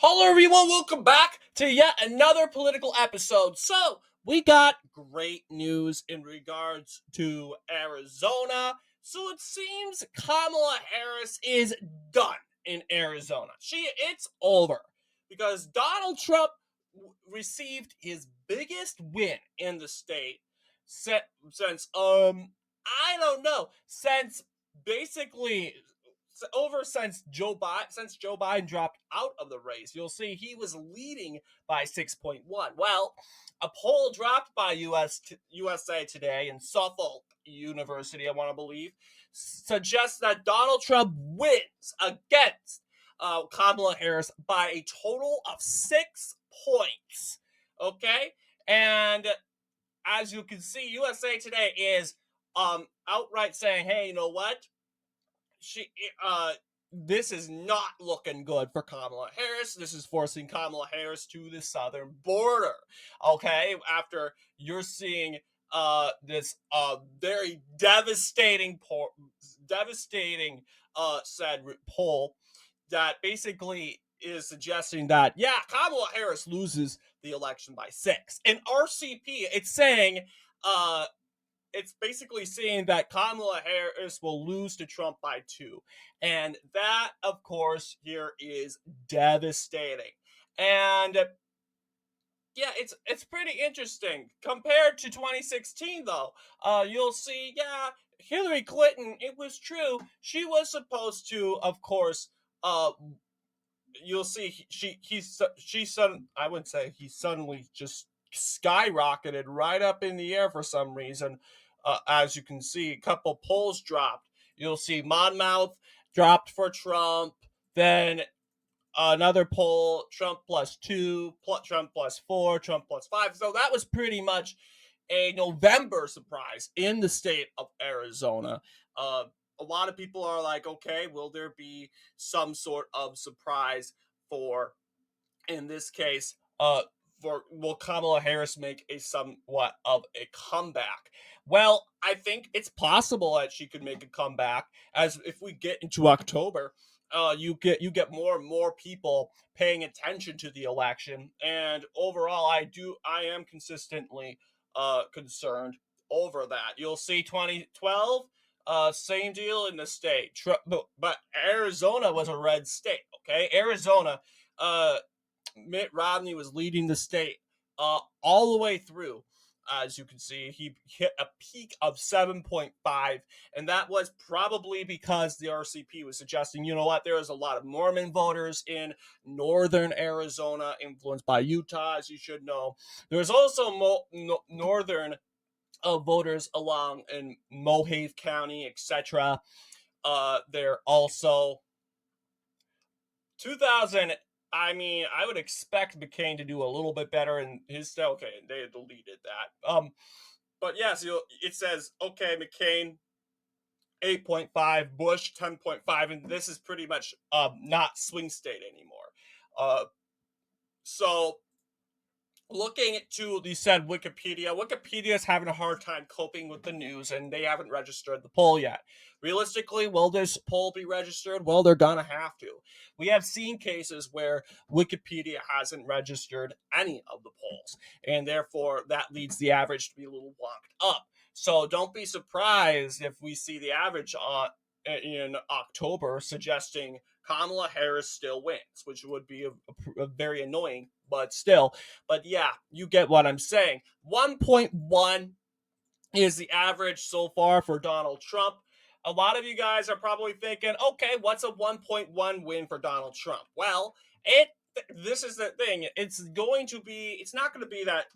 Hello, everyone. Welcome back to yet another political episode. So, we got great news in regards to Arizona. So, it seems Kamala Harris is done in Arizona. It's over because Donald Trump received his biggest win in the state since I don't know, since basically since Joe Biden dropped out of the race. You'll see he was leading by 6.1. Well, a poll dropped by USA Today and Suffolk University, I want to believe, suggests that Donald Trump wins against Kamala Harris by a total of 6 points. Okay, and as you can see, USA Today is outright saying, "Hey, you know what? she this is not looking good for Kamala Harris. This is forcing Kamala Harris to the southern border. Okay, after you're seeing this very devastating said poll that basically is suggesting that Kamala Harris loses the election by 6. In RCP, uh it's basically saying that Kamala Harris will lose to Trump by 2. And that, of course, here is devastating. And it's pretty interesting. Compared to 2016, though, you'll see, Hillary Clinton, it was true. She was supposed to, of course, you'll see I would say he suddenly just skyrocketed right up in the air for some reason. As you can see, a couple polls dropped. You'll see Monmouth dropped for Trump, then another poll, Trump +2, Trump +4, Trump +5. So that was pretty much a November surprise in the state of Arizona. Uh, a lot of people are like, okay, will there be some sort of surprise for, in this case, for will Kamala Harris make a somewhat of a comeback? Well, I think it's possible that she could make a comeback, as if we get into October, you get more and more people paying attention to the election, and overall, I am consistently concerned over that. You'll see 2012. Same deal in the state, but Arizona was a red state. Okay, Arizona, Mitt Romney was leading the state all the way through. As you can see, he hit a peak of 7.5, and that was probably because the RCP was suggesting, you know what, there is a lot of Mormon voters in northern Arizona, influenced by Utah, as you should know. There's also northern voters along in Mohave County, etc. They're also 2000. I mean, I would expect McCain to do a little bit better in his style. Okay, they deleted that. But yes, it says, okay, McCain 8.5, Bush 10.5, and this is pretty much not swing state anymore. So looking to the said Wikipedia is having a hard time coping with the news, and they haven't registered the poll yet. Realistically, will this poll be registered? Well, they're gonna have to. We have seen cases where Wikipedia hasn't registered any of the polls, and therefore that leads the average to be a little locked up. So don't be surprised if we see the average in October suggesting Kamala Harris still wins, which would be a very annoying, but still. But yeah, you get what I'm saying. 1.1 is the average so far for Donald Trump. A lot of you guys are probably thinking, okay, what's a 1.1 win for Donald Trump? Well, this is the thing. It's not going to be that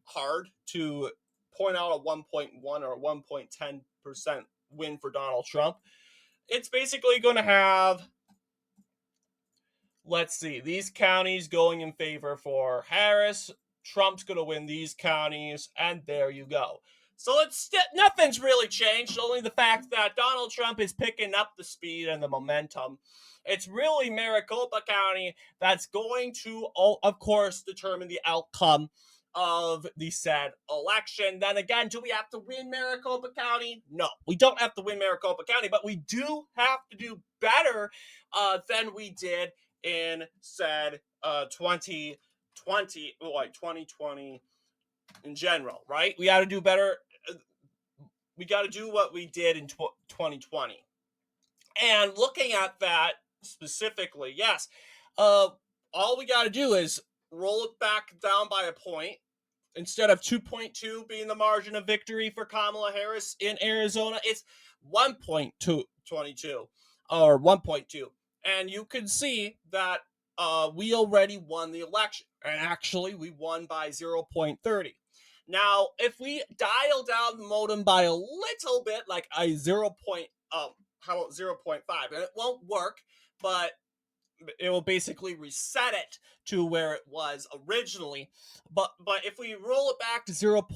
hard to point out a 1.1 or 1.10% win for Donald Trump. It's basically going to have, let's see, these counties going in favor for Harris. Trump's going to win these counties, and there you go. So nothing's really changed, only the fact that Donald Trump is picking up the speed and the momentum. It's really Maricopa County that's going to, of course, determine the outcome of the said election. Then again, do we have to win Maricopa County? No, we don't have to win Maricopa County, but we do have to do better than we did in said 2020, like 2020 in general, right? We got to do better. We got to do what we did in 2020. And looking at that specifically, yes, uh, all we got to do is roll it back down by a point. Instead of 2.2 being the margin of victory for Kamala Harris in Arizona, it's 1.22 or 1.2. And you can see that we already won the election. And actually, we won by 0.30. Now, if we dial down the modem by a little bit, like a 0. How about 0.5? And it won't work, but it will basically reset it to where it was originally. But if we roll it back to 0.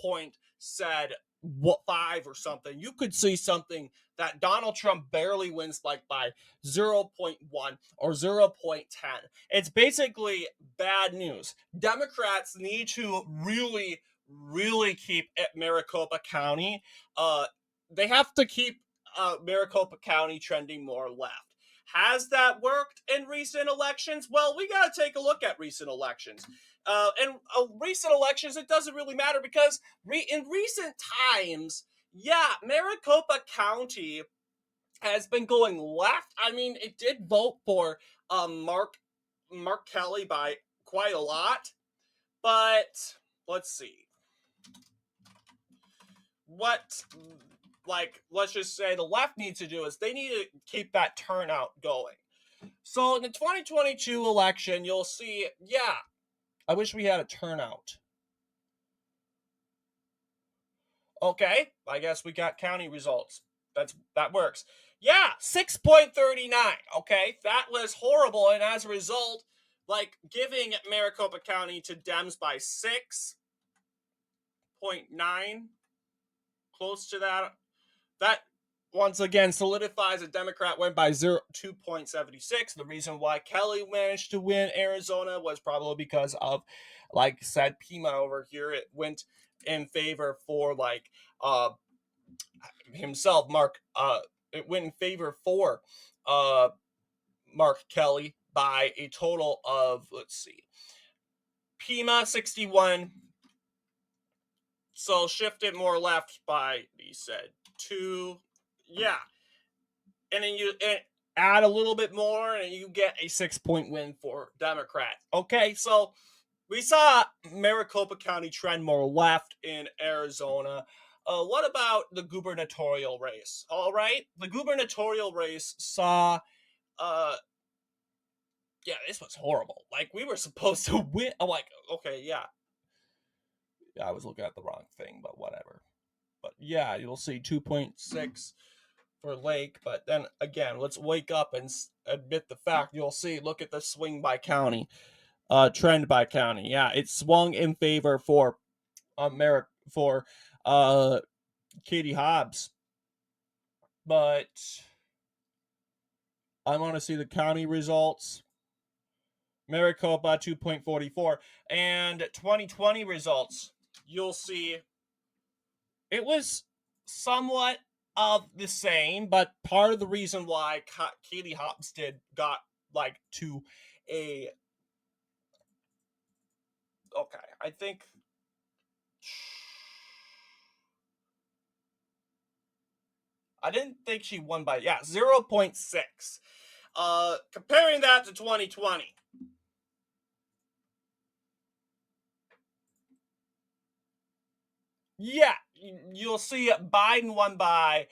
Said what 5 or something, you could see something that Donald Trump barely wins like by 0.1 or 0.10. It's basically bad news. Democrats need to really keep Maricopa County. They have to keep Maricopa County trending more left. Has that worked in recent elections? Well, we got to take a look at recent elections. Recent elections, it doesn't really matter because in recent times, yeah, Maricopa County has been going left. I mean, it did vote for Mark Kelly by quite a lot, but let's see what let's just say the left needs to do is they need to keep that turnout going. So in the 2022 election, you'll see, yeah, I wish we had a turnout. Okay, I guess we got county results. That works. Yeah, 6.39. Okay, that was horrible, and as a result, like giving Maricopa County to Dems by 6.9, close to that. That once again solidifies a Democrat win by 2.76. The reason why Kelly managed to win Arizona was probably because of, like said Pima over here, it went in favor for himself, Mark. It went in favor for Mark Kelly by a total of, let's see, Pima 61. So shifted more left by, he said, 2. Yeah, and then you add a little bit more and you get a 6-point win for Democrats. Okay, so we saw Maricopa County trend more left in Arizona. What about the gubernatorial race? All right, the gubernatorial race saw yeah, this was horrible. Like we were supposed to win. I'm like, okay, yeah, I was looking at the wrong thing, but whatever. But yeah, you'll see 2.6 for Lake, but then again, let's wake up and admit the fact. You'll see, look at the swing by county, trend by county. Yeah, it swung in favor for for uh Katie Hobbs, but I want to see the county results. Maricopa 2.44 and 2020 results. You'll see it was somewhat of the same, but part of the reason why Katie Hobbs got like to a okay, I think I didn't think she won by 0.6. Comparing that to 2020. Yeah, you'll see Biden won by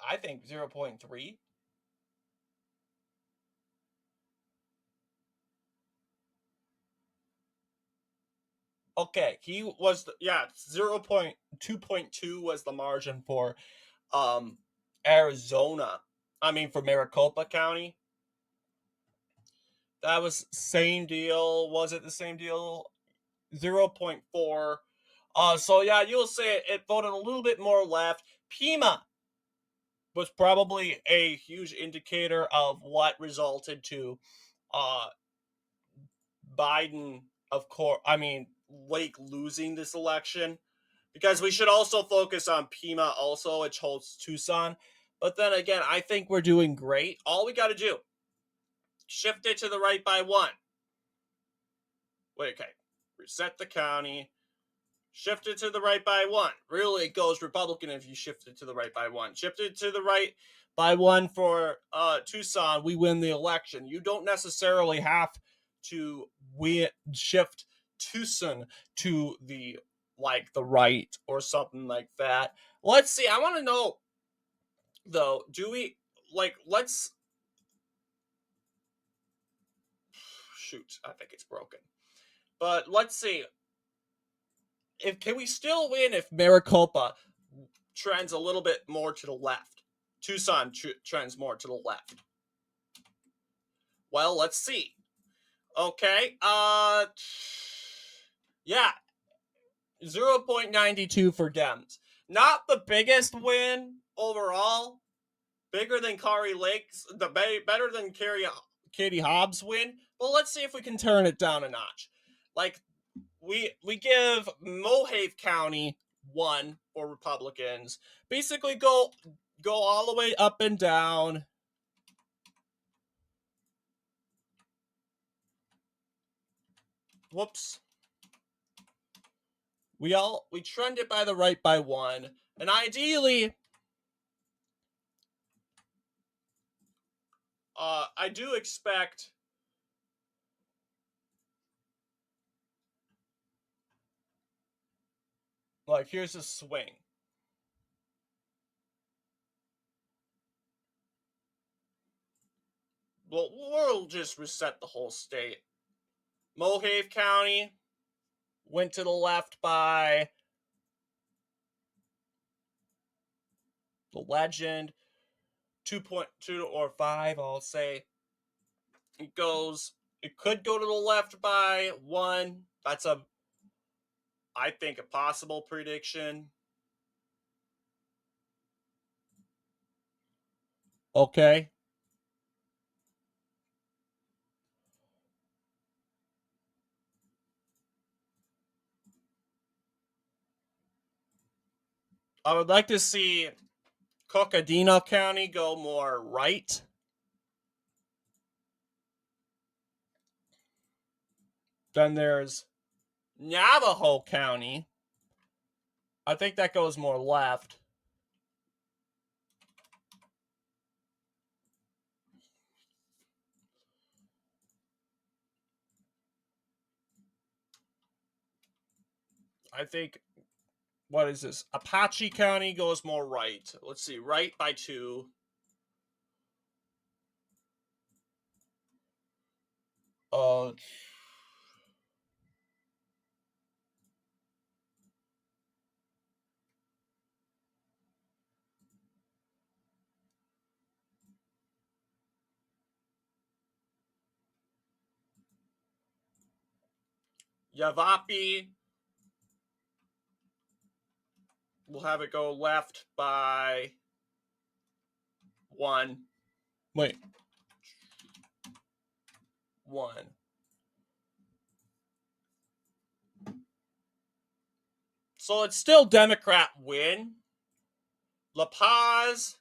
I think 0.3. Okay, he was 0.2.2 was the margin for Arizona. I mean for Maricopa County. That was same deal. Was it the same deal? 0.4. So yeah, you'll say it voted a little bit more left. Pima was probably a huge indicator of what resulted to uh Biden, of course, Lake losing this election, because we should also focus on Pima also, which holds Tucson. But then again, I think we're doing great. All we got to do, shift it to the right by one. Wait, okay. Reset the county. Shift it to the right by one. Really, it goes Republican if you shift it to the right by one. Shift it to the right by one for Tucson. We win the election. You don't necessarily have to shift Tucson to the right or something like that. Let's see. I want to know though. Do we let's shoot? I think it's broken. But let's see. If can we still win if Maricopa trends a little bit more to the left? Tucson trends more to the left. Well, let's see. Okay. Yeah, 0.92 for Dems. Not the biggest win overall. Bigger than Kari Lake's, better than Katie Hobbs' win. But let's see if we can turn it down a notch. Like we give Mohave County 1 for Republicans. Basically, go all the way up and down. Whoops. We trend it by the right by 1, and ideally, I do expect. Here's a swing. Well, we'll just reset the whole state. Mohave County went to the left by the legend. 2.2 or 5, I'll say. It could go to the left by 1. That's I think, a possible prediction. Okay. I would like to see Coconino County go more right. Then there's Navajo County. I think that goes more left. I think, what is this? Apache County goes more right. Let's see, right by 2. Uh, Yavapai, we'll have it go left by 1. Wait. 1. So it's still Democrat win. La Paz.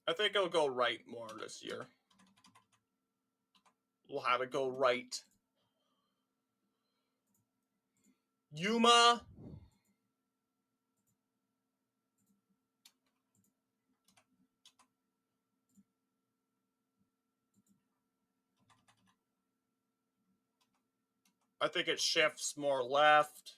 I think it'll go right more this year. We'll have it go right. Yuma. I think it shifts more left.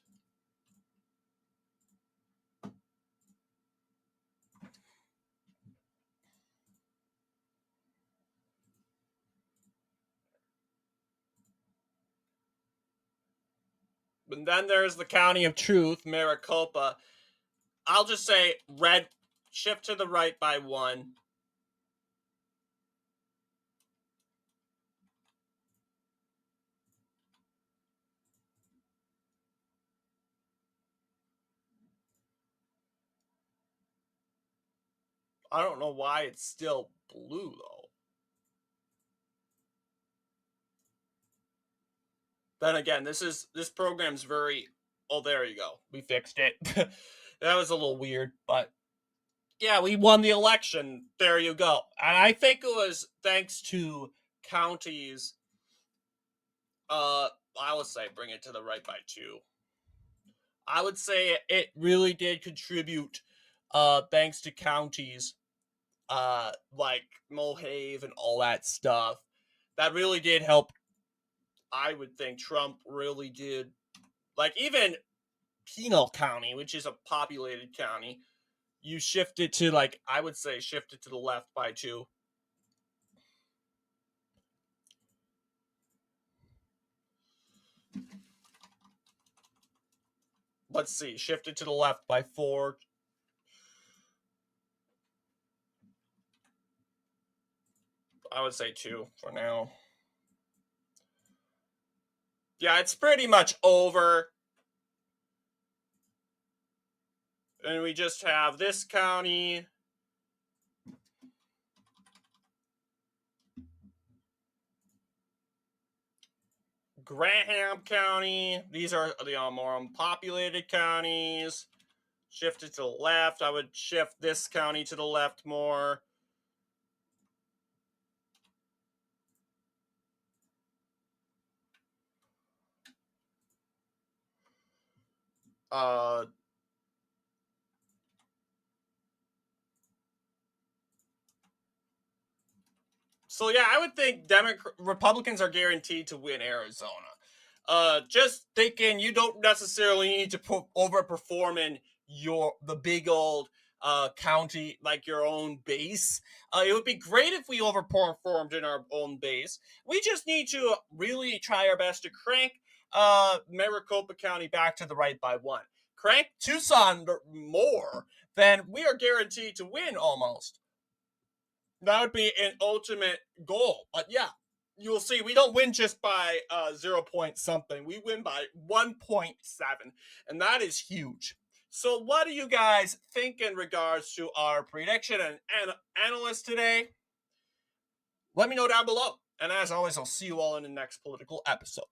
And then there's the County of Truth, Maricopa. I'll just say red, shift to the right by 1. I don't know why it's still blue though. Then again, this program's very. Oh, there you go. We fixed it. That was a little weird, but yeah, we won the election. There you go. And I think it was thanks to counties. Uh, I would say bring it to the right by two. I would say it really did contribute. Thanks to counties. Like Mohave and all that stuff. That really did help. I would think Trump really did. Like even Pinal County, which is a populated county, you shifted to like I would say shifted to the left by two. Let's see, shifted to the left by four. I would say two for now. Yeah, it's pretty much over. And we just have this county. Graham County. These are the more unpopulated counties. Shifted to the left. I would shift this county to the left more. Uh, so yeah, I would think Republicans are guaranteed to win Arizona. Just thinking you don't necessarily need to overperform in the big old county like your own base. It would be great if we overperformed in our own base. We just need to really try our best to crank Maricopa County back to the right by one. Crank Tucson more, then we are guaranteed to win almost. That would be an ultimate goal. But yeah, you'll see we don't win just by 0 point something. We win by 1.7, and that is huge. So what do you guys think in regards to our prediction and analyst today? Let me know down below. And as always, I'll see you all in the next political episode.